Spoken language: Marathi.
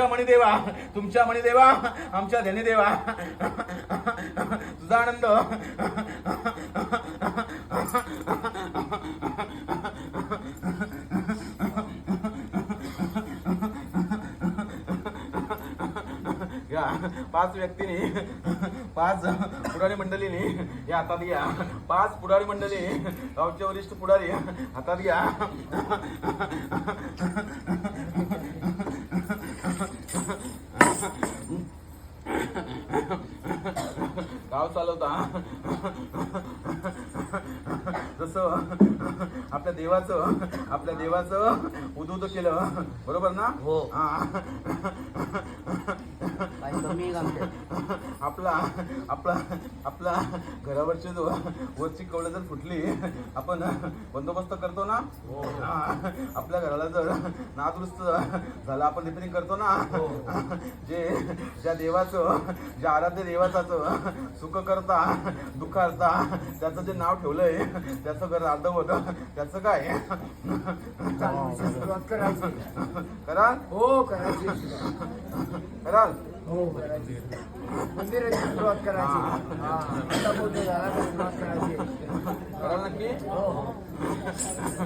मणिदेवा, तुमच्या मणिदेवा, आमच्या धनीदेवा, तुझा आनंद या 5 व्यक्तीने 5 पुढारी मंडळीने या हातात घ्या. 5 पुढारी मंडळी, गावचे वरिष्ठ पुढारी हातात घ्या. गाव चालवता जसं आपल्या देवाचं उदूत केलं, बरोबर ना? हो. आपला घरावरची जो वरची कवलं जर फुटली, आपण बंदोबस्त करतो ना. आपल्या घराला जर नादुरुस्त झाला, आपण रिपेरिंग करतो ना. ज्या आराध्य देवाचं सुख करता दुःख करता त्याचं जे नाव ठेवलंय त्याचं घर अर्धवट, त्याचं काय सुरुवात करायची. कराल? हो करायची. कराल? हो करायची. मंदिराची सुरुवात करायची. आता मोठं झाला तर सुरुवात करायची. कराल नक्की? हो.